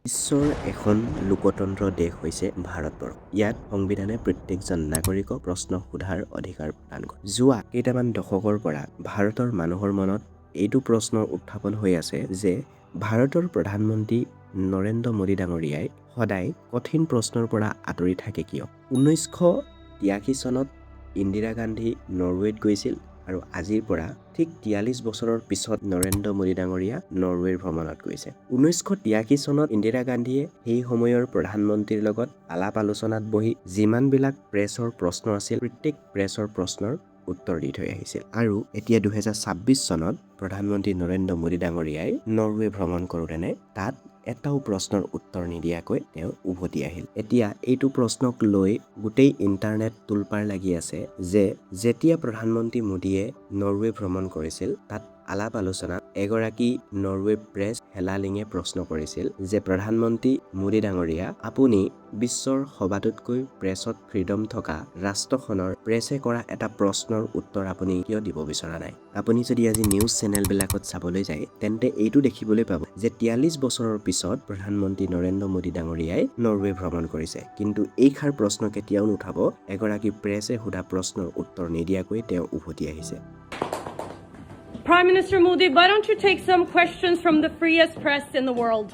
বিশ্বৰ এখন লোকতন্ত্ৰ দেশ হৈছে ভাৰতবৰ্ষ। ইয়াত সংবিধানে প্ৰত্যেকজন নাগৰিকক প্ৰশ্ন সোধাৰ অধিকাৰ প্ৰদান কৰে। যোৱা কেইটামান দশকৰ পৰা ভাৰতৰ মানুহৰ মনত এইটো প্ৰশ্নৰ উত্থাপন হৈ আছে যে ভাৰতৰ প্ৰধানমন্ত্ৰী নৰেন্দ্ৰ মোদী ডাঙৰীয়াই সদায় কঠিন প্ৰশ্নৰ পৰা আঁতৰি থাকে কিয়? 1983 চনত ইন্দিৰা গান্ধী নৰৱেত গৈছিল আৰু আজিৰ পৰা ঠিক 43 বছৰৰ পিছত নৰেন্দ্ৰ মোদী ডাঙৰীয়া নৰৱেৰ ভ্ৰমণত গৈছে। 1983 চনত ইন্দিৰা গান্ধীয়ে সেই সময়ৰ প্ৰধানমন্ত্ৰীৰ লগত আলাপ আলোচনাত বহি যিমানবিলাক প্ৰেছৰ প্ৰশ্ন আছিল প্ৰত্যেক প্ৰেছৰ প্ৰশ্নৰ উত্তৰ দি থৈ আহিছিল। আৰু এতিয়া 2026 চনত প্ৰধানমন্ত্ৰী নৰেন্দ্ৰ মোদী ডাঙৰীয়াই নৰৱে ভ্ৰমণ কৰোঁতেনে তাত এটাও প্ৰশ্নৰ উত্তৰ নিদিয়াকৈ তেওঁ উভতি আহিল। এতিয়া এইটো প্ৰশ্নক লৈ গোটেই ইণ্টাৰনেট তোলপাৰ লাগি আছে যে যেতিয়া প্ৰধানমন্ত্ৰী মোদীয়ে নৰৱে ভ্ৰমণ কৰিছিল তাত আলাপ আলোচনাত এগৰাকী নৰৱে প্ৰেছ হেলালিঙে প্ৰশ্ন কৰিছিল যে প্ৰধানমন্ত্ৰী মোদী ডাঙৰীয়া আপুনি বিশ্বৰ সবাতোতকৈ প্ৰেছত ফ্ৰীডম থকা ৰাষ্ট্ৰখনৰ প্ৰেছে কৰা এটা প্ৰশ্নৰ উত্তৰ আপুনি কিয় দিব বিচৰা নাই? আপুনি যদি আজি নিউজ চেনেলবিলাকত চাবলৈ যায় তেন্তে এইটো দেখিবলৈ পাব যে 43 বছৰৰ পিছত প্ৰধানমন্ত্ৰী নৰেন্দ্ৰ মোদী ডাঙৰীয়াই নৰৱে ভ্ৰমণ কৰিছে, কিন্তু এইষাৰ প্ৰশ্ন কেতিয়াও নুঠাব এগৰাকী প্ৰেছে সোধা প্ৰশ্নৰ উত্তৰ নিদিয়াকৈ তেওঁ উভতি আহিছে। Prime Minister Modi, why don't you take some questions from the freest press in the world?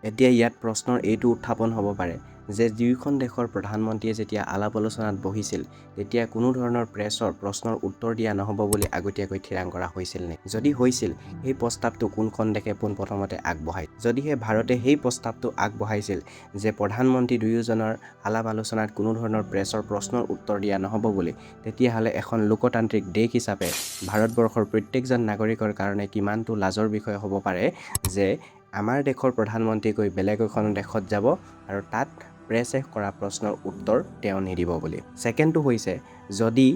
এতিয়া ইয়াত প্ৰশ্নৰ এইটো উত্থাপন হ'ব পাৰে যে দুয়োখন দেশৰ প্ৰধানমন্ত্ৰীয়ে যেতিয়া আলাপ আলোচনাত বহিছিল তেতিয়া কোনো ধৰণৰ প্ৰেছৰ প্ৰশ্নৰ উত্তৰ দিয়া নহ'ব বুলি আগতীয়াকৈ থিৰাং কৰা হৈছিল নে? যদি হৈছিল সেই প্ৰস্তাৱটো কোনখন দেশে পোনপ্ৰথমতে আগবঢ়াই? যদিহে ভাৰতে সেই প্ৰস্তাৱটো আগবঢ়াইছিল যে প্ৰধানমন্ত্ৰী দুয়োজনৰ আলাপ আলোচনাত কোনো ধৰণৰ প্ৰেছৰ প্ৰশ্নৰ উত্তৰ দিয়া নহ'ব বুলি, তেতিয়াহ'লে এখন লোকতান্ত্ৰিক দেশ হিচাপে ভাৰতবৰ্ষৰ প্ৰত্যেকজন নাগৰিকৰ কাৰণে কিমানটো লাজৰ বিষয় হ'ব পাৰে যে আমাৰ দেশৰ প্ৰধানমন্ত্ৰী গৈ বেলেগ এখন দেশত যাব আৰু তাত প্ৰেছে কৰা প্ৰশ্নৰ উত্তৰ তেওঁ নিদিব বুলি। ছেকেণ্ডটো হৈছে যদি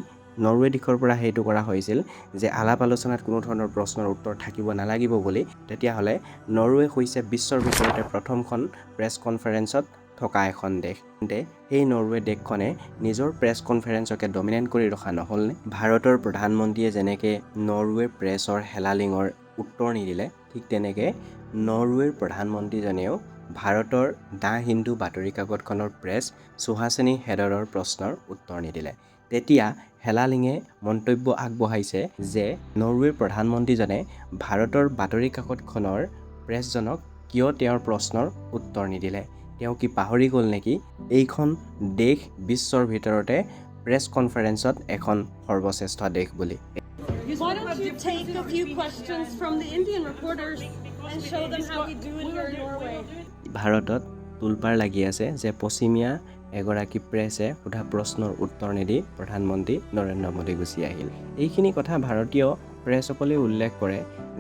নৰৱে দেশৰ পৰা সেইটো কৰা হৈছিল যে আলাপ আলোচনাত কোনো ধৰণৰ প্ৰশ্নৰ উত্তৰ থাকিব নালাগিব বুলি, তেতিয়াহ'লে নৰৱে হৈছে বিশ্বৰ ভিতৰতে প্ৰথমখন প্ৰেছ কনফাৰেন্সত থকা এখন দেশ। তেন্তে সেই নৰৱে দেশখনে নিজৰ প্ৰেছ কনফাৰেন্সকে ডমিনেট কৰি ৰখা নহ'লনে? ভাৰতৰ প্ৰধানমন্ত্ৰীয়ে যেনেকৈ নৰৱে প্ৰেছৰ হেলালিঙৰ উত্তৰ নিদিলে ঠিক তেনেকৈ নৰৱেৰ প্ৰধানমন্ত্ৰীজনেও ভাৰতৰ দ্য হিন্দু বাতৰি কাকতখনৰ প্ৰেছ সুহাসিনী হেডৰৰ প্ৰশ্নৰ উত্তৰ নিদিলে। তেতিয়া হেলালিঙে মন্তব্য আগবঢ়াইছে যে নৰৱেৰ প্ৰধানমন্ত্ৰীজনে ভাৰতৰ বাতৰি কাকতখনৰ প্ৰেছজনক কিয় তেওঁৰ প্ৰশ্নৰ উত্তৰ নিদিলে? তেওঁ কি পাহৰি গ'ল নেকি এইখন দেশ বিশ্বৰ ভিতৰতে প্ৰেছ কনফাৰেন্সত এখন সৰ্বশ্ৰেষ্ঠ দেশ বুলি? Why don't you take a few questions from the Indian reporters and show them how we do it here in Norway? ভাৰতত তোলপাৰ লাগি আছে যে পশ্চিমীয়া এগৰাকী প্ৰেছে সোধা প্ৰশ্নৰ উত্তৰ নিদি প্ৰধানমন্ত্ৰী নৰেন্দ্ৰ মোদী গুচি আহিল। এইখিনি কথা ভাৰতীয় প্ৰেছসকলে উল্লেখ কৰে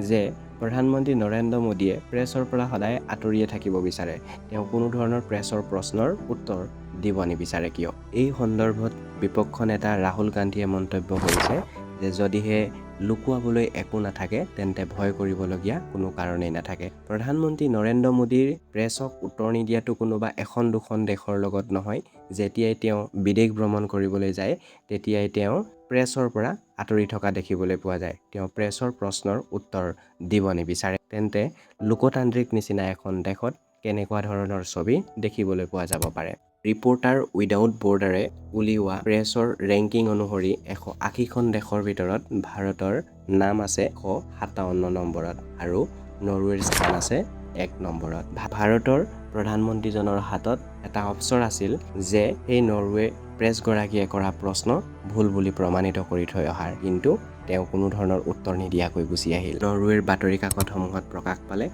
যে প্ৰধানমন্ত্ৰী নৰেন্দ্ৰ মোদীয়ে প্ৰেছৰ পৰা সদায় আঁতৰিয়ে থাকিব বিচাৰে। তেওঁ কোনো ধৰণৰ প্ৰেছৰ প্ৰশ্নৰ উত্তৰ দিব নিবিচাৰে কিয়? এই সন্দৰ্ভত বিপক্ষ নেতা ৰাহুল গান্ধীয়ে মন্তব্য কৰিছে যে যদিহে লুকুৱাবলৈ একো নাথাকে তেন্তে ভয় কৰিবলগীয়া কোনো কাৰণেই নাথাকে। প্ৰধানমন্ত্ৰী নৰেন্দ্ৰ মোদীৰ প্ৰেছক উত্তৰ নিদিয়াটো কোনোবা এখন দুখন দেশৰ লগত নহয়। যেতিয়াই তেওঁ বিদেশ ভ্ৰমণ কৰিবলৈ যায় তেতিয়াই তেওঁ প্ৰেছৰ পৰা আঁতৰি থকা দেখিবলৈ পোৱা যায়। তেওঁ প্ৰেছৰ প্ৰশ্নৰ উত্তৰ দিব নিবিচাৰে। তেন্তে লোকতান্ত্ৰিক নিচিনা এখন দেশত কেনেকুৱা ধৰণৰ ছবি দেখিবলৈ পোৱা যাব পাৰে? ৰিপৰ্টাৰ উইদাউট বৰ্ডাৰে উলিওৱা প্ৰেছৰ ৰেংকিং অনুসৰি 180খন দেশৰ ভিতৰত ভাৰতৰ নাম আছে 157 নম্বৰত আৰু নৰৱেৰ স্থান আছে 1 নম্বৰত। ভাৰতৰ প্ৰধানমন্ত্ৰীজনৰ হাতত এটা অৱসৰ আছিল যে এই নৰৱে প্ৰেছগৰাকীয়ে কৰা প্ৰশ্ন ভুল বুলি প্ৰমাণিত কৰি থৈ অহাৰ, কিন্তু তেওঁ কোনো ধৰণৰ উত্তৰ নিদিয়াকৈ গুচি আহিল। নৰৱেৰ বাতৰি কাকতসমূহত প্ৰকাশ পালে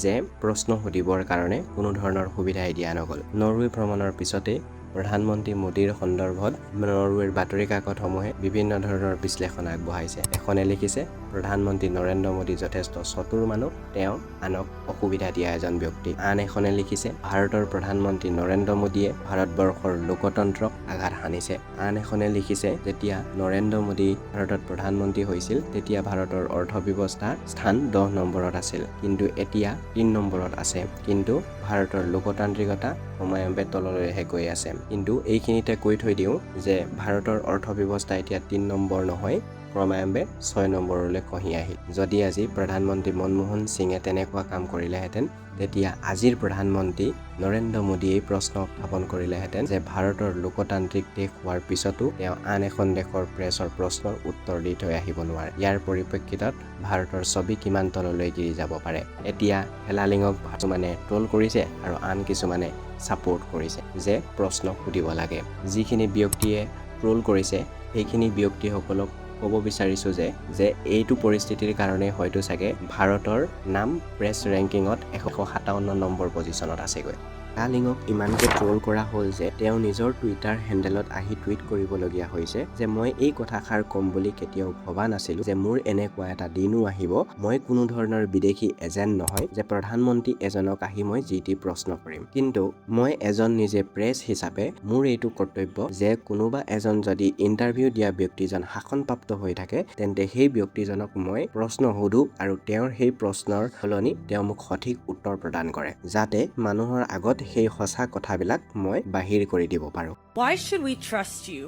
যে প্ৰশ্ন সুধিবৰ কাৰণে কোনো ধৰণৰ সুবিধাই দিয়া নগ'ল। নৰৱে ভ্ৰমণৰ পিছতেই প্ৰধানমন্ত্ৰী মোদীৰ সন্দৰ্ভত নৰৱেৰ বাতৰি কাকতসমূহে বিভিন্ন ধৰণৰ বিশ্লেষণ আগবঢ়াইছে। এখনে লিখিছে প্ৰধানমন্ত্ৰী নৰেন্দ্ৰ মোদী যথেষ্ট চতুৰ মানুহ, তেওঁ আনক অসুবিধা দিয়া এজন ব্যক্তি। আন এখনে লিখিছে ভাৰতৰ প্ৰধানমন্ত্ৰী নৰেন্দ্ৰ মোদীয়ে ভাৰতবৰ্ষৰ লোকতন্ত্ৰক আঘাত সানিছে। আন এখনে লিখিছে যেতিয়া নৰেন্দ্ৰ মোদী ভাৰতত প্ৰধানমন্ত্ৰী হৈছিল তেতিয়া ভাৰতৰ অৰ্থব্যৱস্থা স্থান 10 নম্বৰত আছিল, কিন্তু এতিয়া 3 নম্বৰত আছে। কিন্তু ভাৰতৰ লোকতান্ত্ৰিকতা সময়মতে তললৈহে গৈ আছে। কিন্তু এইখিনিতে কৈ থৈ দিওঁ যে ভাৰতৰ অৰ্থব্যৱস্থা এতিয়া 3 নম্বৰ নহয়, ক্ৰমান্বয়ে 6 নম্বৰলৈ কঢ়ি আহিল। যদি আজি প্ৰধানমন্ত্ৰী মনমোহন সিঙে তেনেকুৱা কাম কৰিলেহেঁতেন, তেতিয়া আজিৰ প্ৰধানমন্ত্ৰী নৰেন্দ্ৰ মোদীয়ে এই প্ৰশ্ন উত্থাপন কৰিলেহেঁতেন যে ভাৰতৰ লোকতান্ত্ৰিক দেশ হোৱাৰ পিছতো তেওঁ আন এখন দেশৰ প্ৰেছৰ প্ৰশ্নৰ উত্তৰ দি থৈ আহিব নোৱাৰে। ইয়াৰ পৰিপ্ৰেক্ষিতত ভাৰতৰ ছবি কিমান তললৈ গিৰি যাব পাৰে। এতিয়া হেলালিঙক কিছুমানে ট্ৰল কৰিছে আৰু আন কিছুমানে ছাপোৰ্ট কৰিছে যে প্ৰশ্ন সুধিব লাগে। যিখিনি ব্যক্তিয়ে ট্ৰল কৰিছে সেইখিনি ব্যক্তিসকলক ক'ব বিচাৰিছোঁ যে এইটো পৰিস্থিতিৰ কাৰণে হয়তো চাগে ভাৰতৰ নাম প্ৰেছ ৰেংকিঙত 157 নম্বৰ পজিশ্যনত আছেগৈ। হেলালিঙক ইমানকৈ ট্ৰল কৰা হ'ল যে তেওঁ নিজৰ টুইটাৰ হেণ্ডেলত আহি টুইট কৰিবলগীয়া হৈছে যে মই এই কথাষাৰ ক'ম বুলি কেতিয়াও ভবা নাছিলোঁ যে মোৰ এনেকুৱা এটা দিনো আহিব। মই কোনো ধৰণৰ বিদেশী এজেণ্ট নহয় যে প্ৰধানমন্ত্ৰী এজনক আহি মই যি টি প্ৰশ্ন কৰিম। কিন্তু মই এজন নিজে প্ৰেছ হিচাপে মোৰ এইটো কৰ্তব্য যে কোনোবা এজন যদি ইণ্টাৰভিউ দিয়া ব্যক্তিজন শাসনপ্ৰাপ্ত হৈ থাকে তেন্তে সেই ব্যক্তিজনক মই প্ৰশ্ন সোধোঁ আৰু তেওঁৰ সেই প্ৰশ্নৰ সলনি তেওঁ মোক সঠিক উত্তৰ প্ৰদান কৰে, যাতে মানুহৰ আগত সেই সঁচা কথাবিলাক মই বাহিৰ কৰি দিব পাৰোঁ। Why should we trust you?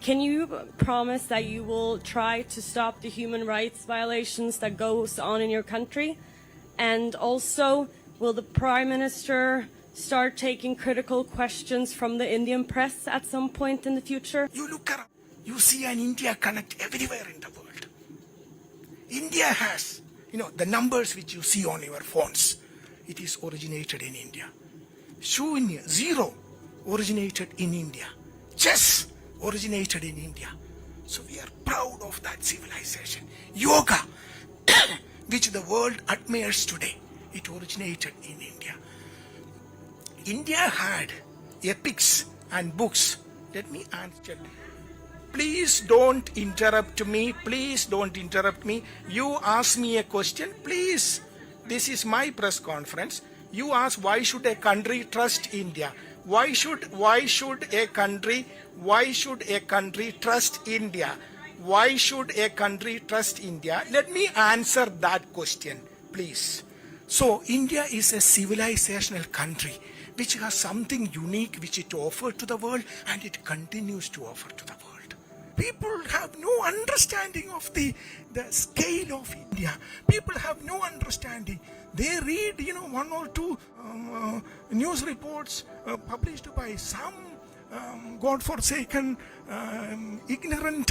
Can you promise that you will try to stop the human rights violations that goes on in your country? And also, will the Prime Minister start taking critical questions from the Indian press at some point in the future? You look around, you see an India connect everywhere in the world. India has, the numbers which you see on your phones, it is originated in India. Shunya, zero, originated in India. Chess, originated in India. So we are proud of that civilization. Yoga, which the world admires today, it originated in India. India had epics and books. Let me answer. Please don't interrupt me. Please don't interrupt me. You ask me a question. Please. This is my press conference. You ask why should a country trust India? Why should a country trust India? Why should a country trust India? Let me answer that question, please. So India is a civilizational country which has something unique which it offered to the world and it continues to offer to the world. People have no understanding of the scale of India. People have no understanding. They read, one or two news reports published by some God-forsaken, ignorant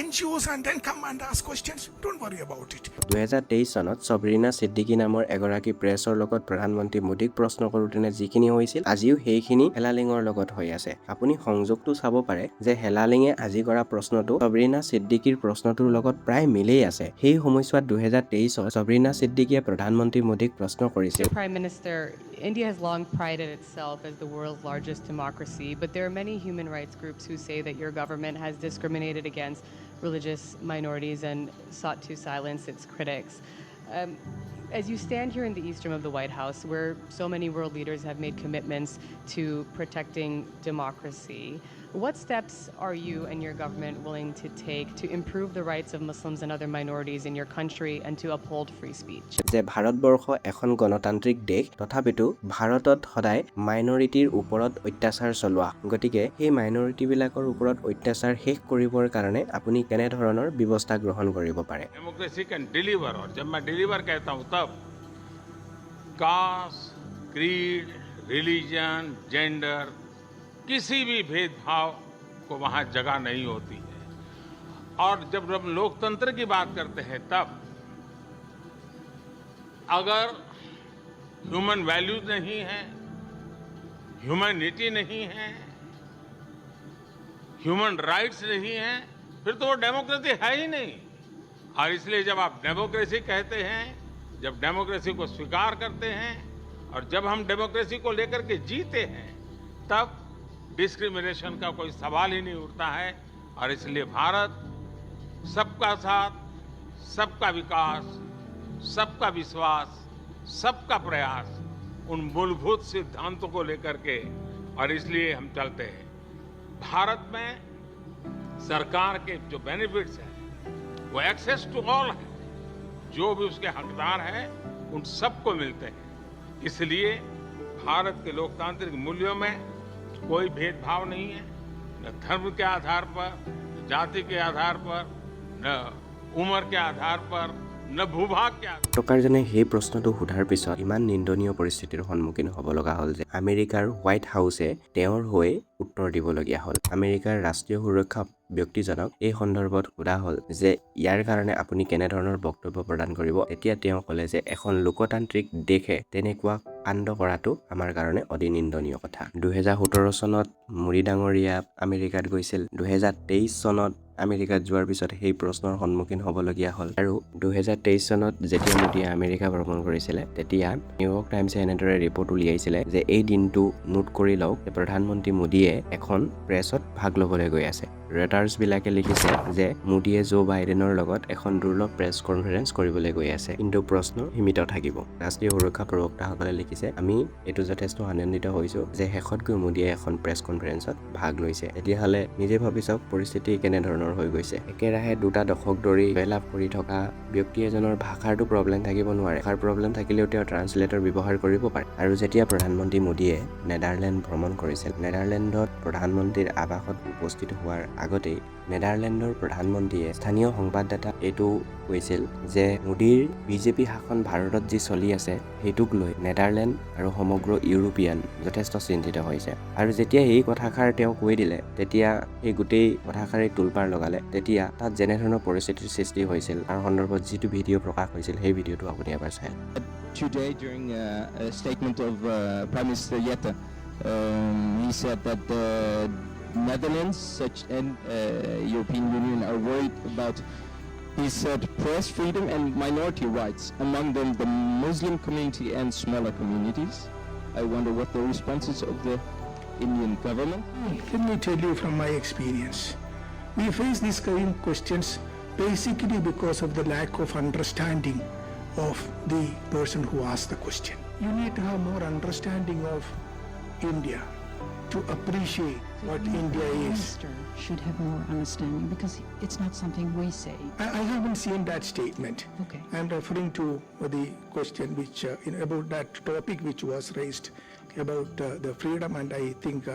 NGOs and then come and ask questions. Don't worry about it. 2023 চনত সবৰিনা সিদ্দিকী নামৰ এগৰাকী প্ৰেছৰ লগত প্ৰধানমন্ত্ৰী মোদীক প্ৰশ্ন কৰোঁতে যিখিনি হৈছিল আজিও সেইখিনি হেলালিঙৰ লগত হৈ আছে। আপুনি সংযোগটো চাব পাৰে যে হেলালিঙে আজি কৰা প্ৰশ্নটো সবৰিনা সিদ্দিকীৰ প্ৰশ্নটোৰ লগত প্ৰায় মিলেই আছে। সেই সময়ছোৱাত 2023 সবৰিনা সিদ্দিকীয়ে প্ৰধানমন্ত্ৰী মোদীক প্ৰশ্ন কৰিছিল। Prime Minister, India has long prided itself as the world's largest democracy, but there are many human rights groups who say that your government has discriminated against religious minorities and sought to silence its critics. As you stand here in the east room of the White House, where so many world leaders have made commitments to protecting democracy, what steps are you and your government willing to take to improve the rights of Muslims and other minorities in your country and to uphold free speech? যে ভাৰতবৰ্ষ এখন গণতান্ত্ৰিক দেশ, তথাপিতো ভাৰতত সদায় মাইনৰিটিৰ ওপৰত অত্যাচাৰ চলোৱা। গতিকে সেই মাইনৰিটিবিলাকৰ ওপৰত অত্যাচাৰ শেষ কৰিবৰ কাৰণে আপুনি কেনে ধৰণৰ ব্যৱস্থা গ্ৰহণ কৰিব পাৰে? डेमोक्रेसी कैन डिलीवर, और जब मैं डिलीवर कहता हूं तब कास्ट, क्रीड, रिलीजन, जेंडर, किसी भी भेदभाव को वहां जगह नहीं होती है। और जब हम लोकतंत्र की बात करते हैं तब अगर ह्यूमन वैल्यूज नहीं है, ह्यूमैनिटी नहीं है, ह्यूमन राइट्स नहीं है, फिर तो वो डेमोक्रेसी है ही नहीं। और इसलिए जब आप डेमोक्रेसी कहते हैं, जब डेमोक्रेसी को स्वीकार करते हैं और जब हम डेमोक्रेसी को लेकर के जीते हैं, तब डिस्क्रिमिनेशन का कोई सवाल ही नहीं उठता है। और इसलिए भारत सबका साथ, सबका विकास, सबका विश्वास, सबका प्रयास, उन मूलभूत सिद्धांतों को लेकर के, और इसलिए हम चलते हैं। भारत में सरकार के जो बेनिफिट्स हैं वो एक्सेस टू ऑल है, जो भी उसके हकदार हैं उन सबको मिलते हैं। इसलिए भारत के लोकतांत्रिक मूल्यों में कोई भेदभाव नहीं है, न धर्म के आधार पर, न जाति के आधार पर, न उम्र के आधार पर न भूभाग के आधार পত্ৰকাৰজনে সেই প্ৰশ্নটো সোধাৰ পিছত ইমান নিন্দনীয় পৰিস্থিতিৰ সন্মুখীন হ'ব লগা হ'ল যে আমেৰিকাৰ হোৱাইট হাউচে তেওঁৰ হৈ উত্তৰ দিবলগীয়া হ'ল। আমেৰিকাৰ ৰাষ্ট্ৰীয় সুৰক্ষা ব্যক্তিজনক এই সন্দৰ্ভত সোধা হ'ল যে ইয়াৰ কাৰণে আপুনি কেনেধৰণৰ বক্তব্য প্ৰদান কৰিব। তেতিয়া তেওঁ ক'লে যে এখন লোকতান্ত্ৰিক দেশে তেনেকুৱা কাণ্ড কৰাটো আমাৰ কাৰণে অতি নিন্দনীয় কথা। 2017 চনত মুৰি ডাঙৰীয়া আমেৰিকাত গৈছিল। 2023 চনত আমেৰিকাত যোৱাৰ পিছত সেই প্ৰশ্নৰ সন্মুখীন হ'বলগীয়া হ'ল আৰু 2023 চনত যেতিয়া মোদীয়ে আমেৰিকা ভ্ৰমণ কৰিছিলে তেতিয়া নিউয়ৰ্ক টাইমছে এনেদৰে ৰিপৰ্ট উলিয়াইছিলে যে এই দিনটো নোট কৰি লওক যে প্ৰধানমন্ত্ৰী মোদীয়ে এখন প্ৰেছত ভাগ ল'বলৈ গৈ আছে। ৰয়টাৰ্ছবিলাকে লিখিছে যে মোদীয়ে জো বাইডেনৰ লগত এখন দুৰ্লভ প্ৰেছ কনফাৰেন্স কৰিবলৈ গৈ আছে, কিন্তু প্ৰশ্ন সীমিত থাকিব। ৰাষ্ট্ৰীয় সুৰক্ষা প্ৰবক্তাসকলে লিখিছে আমি এইটো যথেষ্ট আনন্দিত হৈছোঁ যে শেষত গৈ মোদীয়ে এখন প্ৰেছ কনফাৰেন্সত ভাগ লৈছে। তেতিয়াহ'লে নিজে ভাবি চাওক পৰিস্থিতি কেনেধৰণৰ হৈ গৈছে। একেৰাহে 2টা দশক ধৰি জয়লাভ কৰি থকা ব্যক্তি এজনৰ ভাষাৰটো প্ৰব্লেম থাকিব নোৱাৰে। ভাষাৰ প্ৰব্লেম থাকিলেও তেওঁ ট্ৰান্সলেটৰ ব্যৱহাৰ কৰিব পাৰে। আৰু যেতিয়া প্ৰধানমন্ত্ৰী মোদীয়ে নেদাৰলেণ্ড ভ্ৰমণ কৰিছিল, নেদাৰলেণ্ডত প্ৰধানমন্ত্ৰীৰ আৱাসত উপস্থিত হোৱাৰ আগতেই নেদাৰলেণ্ডৰ প্ৰধানমন্ত্ৰীয়ে স্থানীয় সংবাদদাতাক এইটো কৈছিল যে মোদীৰ বিজেপি শাসন ভাৰতত যি চলি আছে সেইটোক লৈ নেদাৰলেণ্ড আৰু সমগ্ৰ ইউৰোপিয়ান যথেষ্ট চিন্তিত হৈছে। আৰু যেতিয়া এই কথাষাৰ তেওঁ কৈ দিলে তেতিয়া সেই গোটেই কথাষাৰে তোলপাৰ লগালে। তেতিয়া তাত যেনেধৰণৰ পৰিস্থিতিৰ সৃষ্টি হৈছিল তাৰ সন্দৰ্ভত যিটো ভিডিঅ' প্ৰকাশ হৈছিল সেই ভিডিঅ'টো আপুনি এবাৰ চাই। Today, during a statement of Prime Minister Jette, he said that the Netherlands and European Union are worried about, he said, press freedom and minority rights, among them the Muslim community and smaller communities. I wonder what the responses of the Indian government. Let me tell you from my experience. We face these kind of questions basically because of the lack of understanding of the person who asked the question. You need to have more understanding of India to appreciate what India Prime is. Minister should have more understanding because it's not something we say. I haven't seen that statement. Okay. I'm referring to the question which about that topic which was raised about the freedom, and I think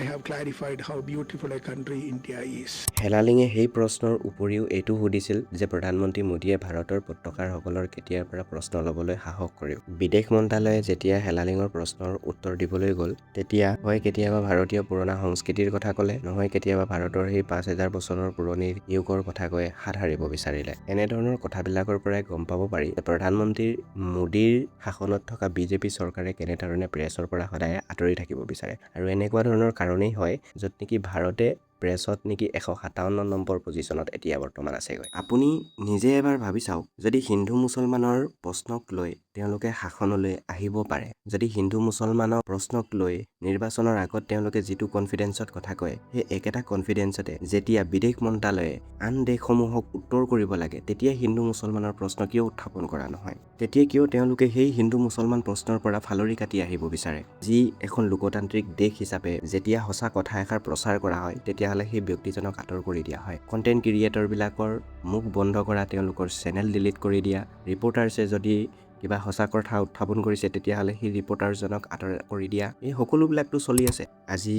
I have clarified how beautiful a country India is. হেলালিঙে সেই প্ৰশ্নৰ উপৰিও এইটো সুধিছিল যে প্ৰধানমন্ত্ৰী মোদীয়ে ভাৰতৰ পত্ৰকাৰসকলৰ কেতিয়াৰ পৰা প্ৰশ্ন ল'বলৈ সাহস কৰিব। বিদেশ মন্ত্ৰালয়ে যেতিয়া হেলালিঙৰ প্ৰশ্নৰ উত্তৰ দিবলৈ গ'ল তেতিয়া হয় কেতিয়াবা ভাৰতীয় পুৰণা সংস্কৃতিৰ কথা ক'লে, নহয় কেতিয়াবা ভাৰতৰ সেই 5000 বছৰৰ পুৰণি যুগৰ কথা কৈ হাত সাৰিব বিচাৰিলে। এনেধৰণৰ কথাবিলাকৰ পৰাই গম পাব পাৰি যে প্ৰধানমন্ত্ৰীৰ মোদীৰ শাসনত থকা বিজেপি চৰকাৰে কেনেধৰণে প্ৰেছৰ পৰা সদায় আঁতৰি থাকিব বিচাৰে। আৰু এনেকুৱা ধৰণৰ কাৰণেই হয় য'ত নেকি ভাৰতে প্ৰেছত নেকি 157 নম্বৰ পজিশ্যনত এতিয়া বৰ্তমান আছেগৈ। আপুনি নিজে এবাৰ ভাবি চাওক, যদি হিন্দু মুছলমানৰ প্ৰশ্নক লৈ তেওঁলোকে শাসনলৈ আহিব পাৰে, যদি হিন্দু মুছলমানৰ প্ৰশ্নক লৈ নিৰ্বাচনৰ আগত তেওঁলোকে যিটো কনফিডেন্সত কথা কয়, সেই একেটা কনফিডেন্সতে যেতিয়া বিদেশ মন্ত্ৰালয়ে আন দেশসমূহক উত্তৰ কৰিব লাগে তেতিয়া হিন্দু মুছলমানৰ প্ৰশ্ন কিয় উত্থাপন কৰা নহয়? তেতিয়া কিয় তেওঁলোকে সেই হিন্দু মুছলমান প্ৰশ্নৰ পৰা ফালৰি কাটি আহিব বিচাৰে? যি এখন লোকতান্ত্ৰিক দেশ হিচাপে যেতিয়া সঁচা কথা এষাৰ প্ৰচাৰ কৰা হয় তেতিয়াহ'লে সেই ব্যক্তিজনক আঁতৰ কৰি দিয়া হয়। কণ্টেণ্ট ক্ৰিয়েটৰবিলাকৰ মুখ বন্ধ কৰা, তেওঁলোকৰ চেনেল ডিলিট কৰি দিয়া, ৰিপৰ্টাৰ্ছে যদি কিবা সঁচা কথা উত্থাপন কৰিছে তেতিয়াহ'লে সেই ৰিপৰ্টাৰজনক আঁতৰ কৰি দিয়া, এই সকলোবিলাকতো চলি আছে। আজি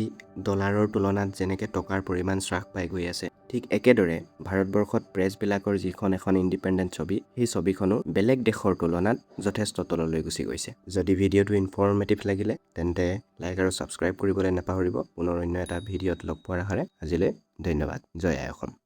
ডলাৰৰ তুলনাত যেনেকৈ টকাৰ পৰিমাণ হ্ৰাস পাই গৈ আছে, ঠিক একেদৰে ভাৰতবৰ্ষত প্ৰেছবিলাকৰ যিখন এখন ইণ্ডিপেণ্ডেণ্ট ছবি, সেই ছবিখনো বেলেগ দেশৰ তুলনাত যথেষ্ট তললৈ গুচি গৈছে। যদি ভিডিঅ'টো ইনফৰ্মেটিভ লাগিলে তেন্তে লাইক আৰু ছাবস্ক্ৰাইব কৰিবলৈ নাপাহৰিব। পুনৰ অন্য এটা ভিডিঅ'ত লগ পোৱাৰ আশাৰে আজিলৈ ধন্যবাদ। জয় আই অসম।